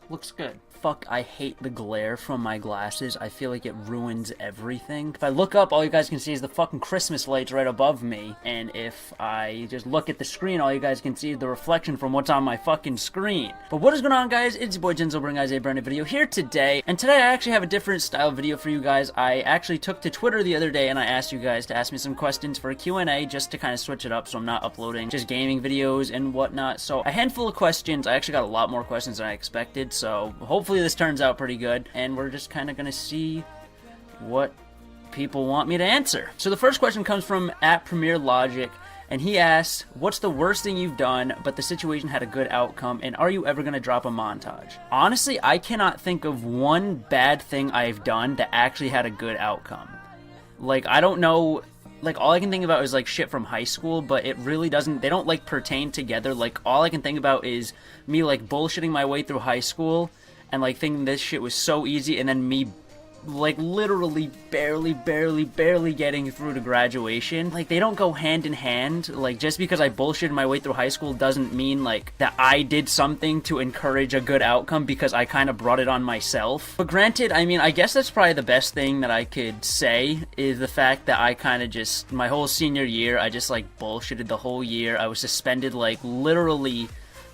looks good. Fuck, I hate the glare from my glasses. I feel like it ruins everything. If I look up, all you guys can see is the fucking Christmas lights right above me. And if I just look at the screen, all you guys can see is the reflection from what's on my fucking screen. But what is going on, guys? It's your boy Jinzle bringing guys a brand new video here today. And today I actually have a different style video for you guys. I actually took to Twitter the other day and I asked you guys to ask me some questions for a Q&A just to kind of switch it up so I'm not uploading just gaming videos and whatnot. So a handful of questions. I actually got a lot more questions than I expected. So hopefully this turns out pretty good, and we're just kind of gonna see what people want me to answer. So the first question comes from @PremierLogic, and he asks, what's the worst thing you've done, but the situation had a good outcome, and are you ever gonna drop a montage? Honestly, I cannot think of one bad thing I've done that actually had a good outcome. Like, I don't know, like, all I can think about is, like, shit from high school, but it really doesn't, they don't, like, pertain together. Like, all I can think about is me, like, bullshitting my way through high school, and, like, thinking this shit was so easy, and then me, like, literally barely getting through to graduation. Like, they don't go hand in hand. Like, just because I bullshitted my way through high school doesn't mean, like, that I did something to encourage a good outcome because I kind of brought it on myself. But granted, I mean, I guess that's probably the best thing that I could say is the fact that I kind of just, my whole senior year, I just, like, bullshitted the whole year. I was suspended, like, literally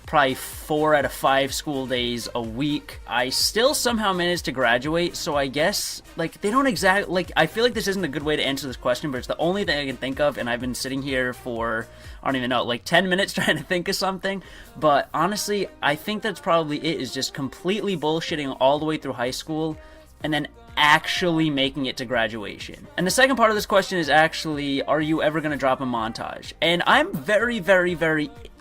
probably 4 out of 5 school days a week. I still somehow managed to graduate, so I guess, like, they don't exactly, like, I feel like this isn't a good way to answer this question, but it's the only thing I can think of, and I've been sitting here for, I don't even know, like 10 minutes trying to think of something, but honestly, I think that's probably it, is just completely bullshitting all the way through high school, and then actually making it to graduation. And the second part of this question is actually, are you ever gonna drop a montage? And I'm very,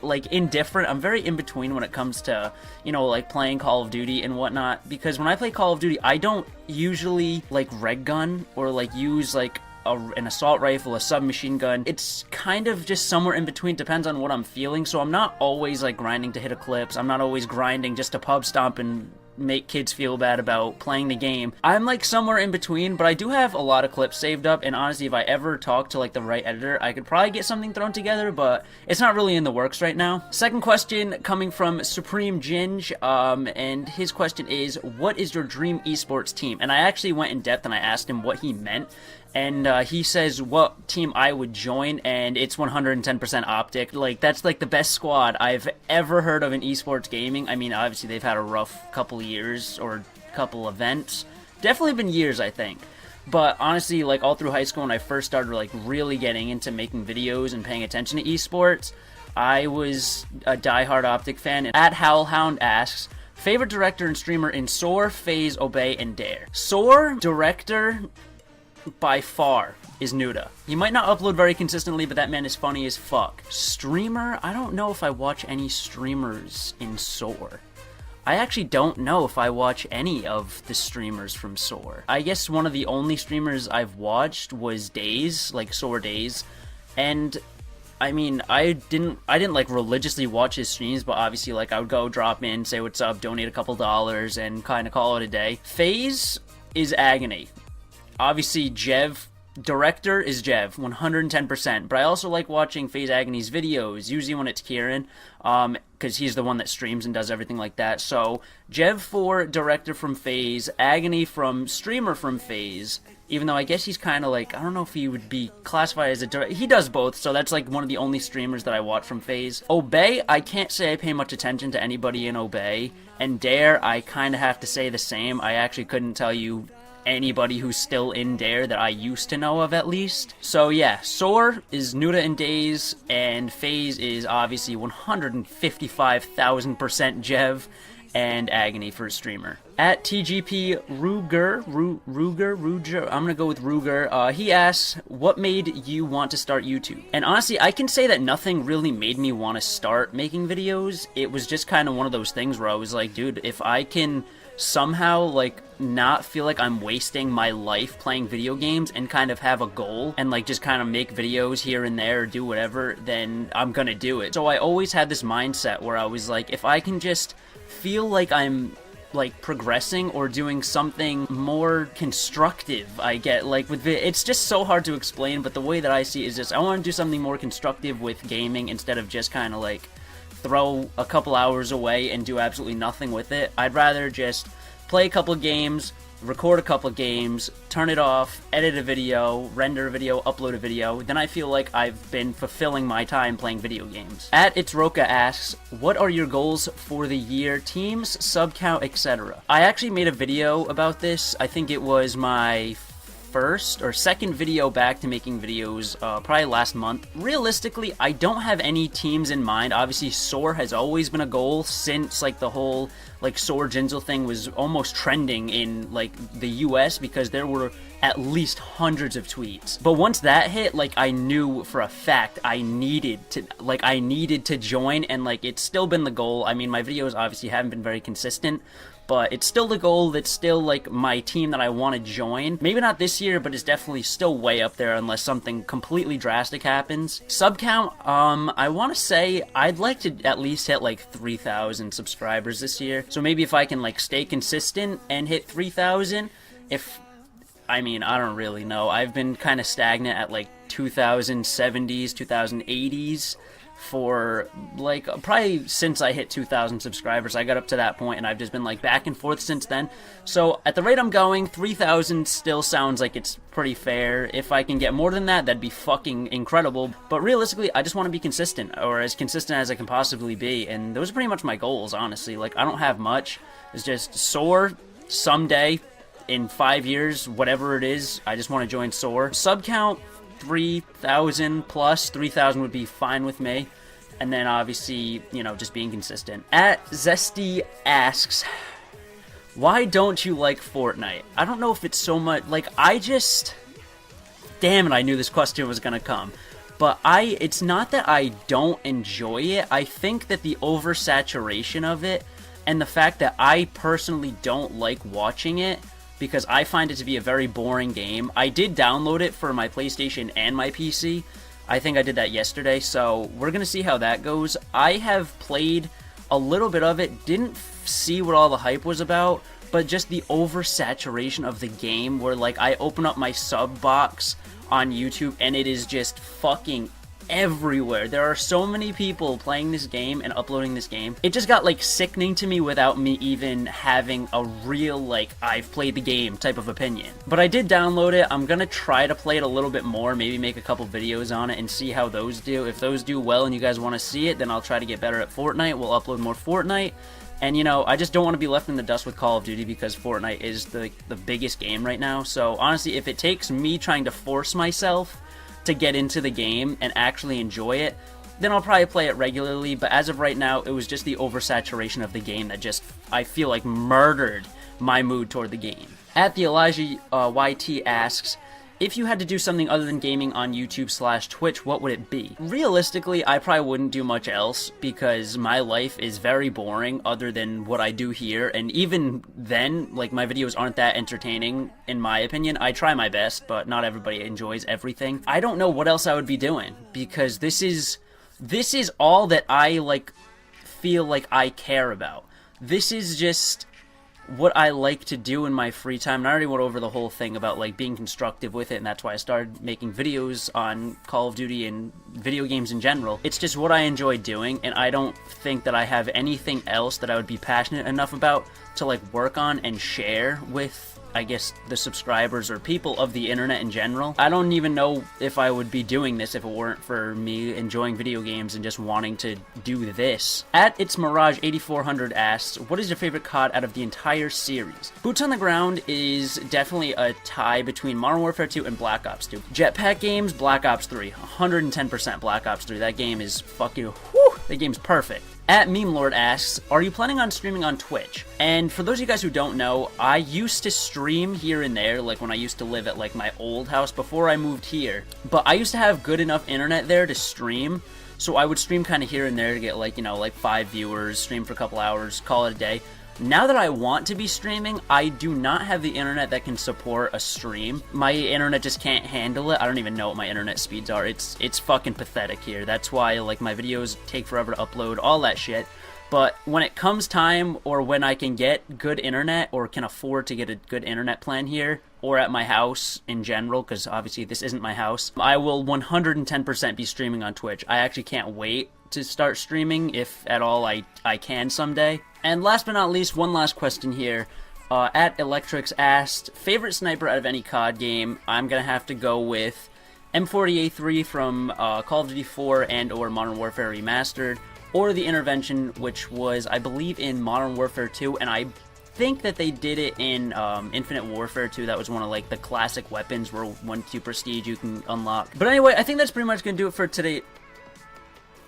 like, indifferent. I'm very in between when it comes to, you know, like, playing Call of Duty and whatnot, because when I play Call of Duty, I don't usually, like, reg gun or, like, use, like, an assault rifle, a submachine gun. It's kind of just somewhere in between, depends on what I'm feeling, so I'm not always, like, grinding to hit eclipse. I'm not always grinding just to pub stomp and make kids feel bad about playing the game. I'm, like, somewhere in between, but I do have a lot of clips saved up, and honestly, if I ever talk to, like, the right editor, I could probably get something thrown together, but it's not really in the works right now. Second question coming from Supreme Ginge, and his question is, what is your dream esports team? And I actually went in depth and I asked him what he meant, and he says what team I would join, and it's 110% Optic. Like, that's, like, the best squad I've ever heard of in esports gaming. I mean, obviously, they've had a rough couple years, or couple events. Definitely been years, I think. But honestly, like, all through high school when I first started, like, really getting into making videos and paying attention to esports, I was a diehard Optic fan. And @Howlhound asks, favorite director and streamer in Soar, FaZe, Obey, and Dare? Soar, director, by far, is Nuda. He might not upload very consistently, but that man is funny as fuck. Streamer, I don't know if I watch any streamers in Soar. I actually don't know if I watch any of the streamers from Soar. I guess one of the only streamers I've watched was Days, like Soar Days, and I mean, I didn't like religiously watch his streams, but obviously, like, I would go drop in, say what's up, donate a couple dollars, and kind of call it a day. FaZe is Agony. Obviously, Jev, director is Jev, 110%, but I also like watching FaZe Agony's videos, usually when it's Kieran, because he's the one that streams and does everything like that. So, Jev for director from FaZe, Agony from streamer from FaZe, even though I guess he's kind of like, I don't know if he would be classified as a director. He does both, so that's like one of the only streamers that I watch from FaZe. Obey, I can't say I pay much attention to anybody in Obey, and Dare, I kind of have to say the same. I actually couldn't tell you anybody who's still in Dare that I used to know of, at least. So yeah, Soar is Nuda and Days, and FaZe is obviously 155,000% Jev, and Agony for a streamer. @TGP Ruger, I'm gonna go with Ruger, he asks, what made you want to start YouTube? And honestly, I can say that nothing really made me want to start making videos. It was just kind of one of those things where I was like, dude, if I can somehow, like, not feel like I'm wasting my life playing video games and kind of have a goal and, like, just kind of make videos here and there or do whatever, then I'm gonna do it. So I always had this mindset where I was like, if I can just feel like I'm, like, progressing or doing something more constructive, I get, like, with it's just so hard to explain, but the way that I see it is just, I want to do something more constructive with gaming instead of just kind of, like, throw a couple hours away and do absolutely nothing with it. I'd rather just play a couple games, record a couple games, turn it off, edit a video, render a video, upload a video. Then I feel like I've been fulfilling my time playing video games. At It's Roka asks, what are your goals for the year? Teams, sub count, etc. I actually made a video about this. I think it was my first or second video back to making videos probably last month. Realistically, I don't have any teams in mind. Obviously, Soar has always been a goal since like the whole like Soar Jinzle thing was almost trending in like the US because there were at least hundreds of tweets. But once that hit, like I knew for a fact I needed to join, and like it's still been the goal. I mean, my videos obviously haven't been very consistent, but it's still the goal. That's still like my team that I want to join. Maybe not this year, but it's definitely still way up there unless something completely drastic happens. Sub count, I want to say I'd like to at least hit like 3,000 subscribers this year. So maybe if I can like stay consistent and hit 3,000, I don't really know. I've been kind of stagnant at like 2070s, 2080s for like probably since I hit 2,000 subscribers. I got up to that point and I've just been like back and forth since then. So at the rate I'm going, 3,000 still sounds like it's pretty fair. If I can get more than that, that'd be fucking incredible. But realistically, I just want to be consistent, or as consistent as I can possibly be, and those are pretty much my goals, honestly. Like I don't have much. It's just Soar someday in 5 years, whatever it is. I just want to join Soar. Sub count 3,000 plus. 3,000 would be fine with me. And then obviously, just being consistent. At Zesty asks, why don't you like Fortnite? I don't know if it's so much, damn it, I knew this question was gonna come. But it's not that I don't enjoy it. I think that the oversaturation of it and the fact that I personally don't like watching it, because I find it to be a very boring game. I did download it for my PlayStation and my PC. I think I did that yesterday, so we're going to see how that goes. I have played a little bit of it, didn't see what all the hype was about, but just the oversaturation of the game where like I open up my sub box on YouTube and it is just fucking everywhere. There are so many people playing this game and uploading this game. It just got like sickening to me without me even having a real like I've played the game type of opinion. But I did download it. I'm gonna try to play it a little bit more, maybe make a couple videos on it and see how those do. If those do well and you guys want to see it, then I'll try to get better at Fortnite. We'll upload more Fortnite. And I just don't want to be left in the dust with Call of Duty because Fortnite is the biggest game right now. So honestly, if it takes me trying to force myself to get into the game and actually enjoy it, then I'll probably play it regularly. But as of right now, it was just the oversaturation of the game that just, I feel like, murdered my mood toward the game. At the Elijah YT asks, if you had to do something other than gaming on YouTube/Twitch, what would it be? Realistically, I probably wouldn't do much else because my life is very boring other than what I do here. And even then, like, my videos aren't that entertaining, in my opinion. I try my best, but not everybody enjoys everything. I don't know what else I would be doing because this is all that I, like, feel like I care about. This is just what I like to do in my free time. And I already went over the whole thing about like being constructive with it, and that's why I started making videos on Call of Duty and video games in general. It's just what I enjoy doing, and I don't think that I have anything else that I would be passionate enough about to like work on and share with, I guess, the subscribers or people of the internet in general. I don't even know if I would be doing this if it weren't for me enjoying video games and just wanting to do this. At It's Mirage 8400 asks, what is your favorite COD out of the entire series? Boots on the Ground is definitely a tie between Modern Warfare 2 and Black Ops 2. Jetpack games, Black Ops 3. 110% Black Ops 3. That game is fucking, whew, that game's perfect. At Meme Lord asks, are you planning on streaming on Twitch? And for those of you guys who don't know, I used to stream here and there, like when I used to live at like my old house before I moved here. But I used to have good enough internet there to stream, so I would stream kind of here and there to get like, like 5 viewers, stream for a couple hours, call it a day. Now that I want to be streaming, I do not have the internet that can support a stream. My internet just can't handle it. I don't even know what my internet speeds are. It's fucking pathetic here. That's why like my videos take forever to upload, all that shit. But when it comes time, or when I can get good internet, or can afford to get a good internet plan here, or at my house in general, because obviously this isn't my house, I will 110% be streaming on Twitch. I actually can't wait to start streaming, if at all I can someday. And last but not least, one last question here. At Electrix asked, favorite sniper out of any COD game? I'm gonna have to go with M40A3 from Call of Duty 4 and or Modern Warfare Remastered, or the Intervention, which was, I believe, in Modern Warfare 2, and I think that they did it in Infinite Warfare 2. That was one of like the classic weapons where 1-2 prestige you can unlock. But anyway, I think that's pretty much gonna do it for today.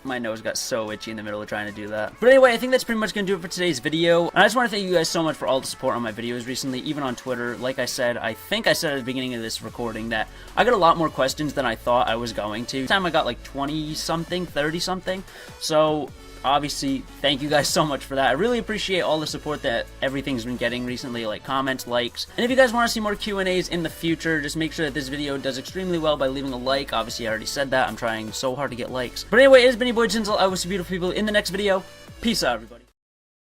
My nose got so itchy in the middle of trying to do that. But anyway, I think that's pretty much going to do it for today's video. And I just want to thank you guys so much for all the support on my videos recently, even on Twitter. Like I said, I think I said at the beginning of this recording that I got a lot more questions than I thought I was going to. This time I got like 20-something, 30-something. So obviously, thank you guys so much for that. I really appreciate all the support that everything's been getting recently, like comments, likes. And if you guys want to see more Q&As in the future, just make sure that this video does extremely well by leaving a like. Obviously, I already said that. I'm trying so hard to get likes. But anyway, it has been your boy Jinzle. I will see beautiful people in the next video. Peace out, everybody.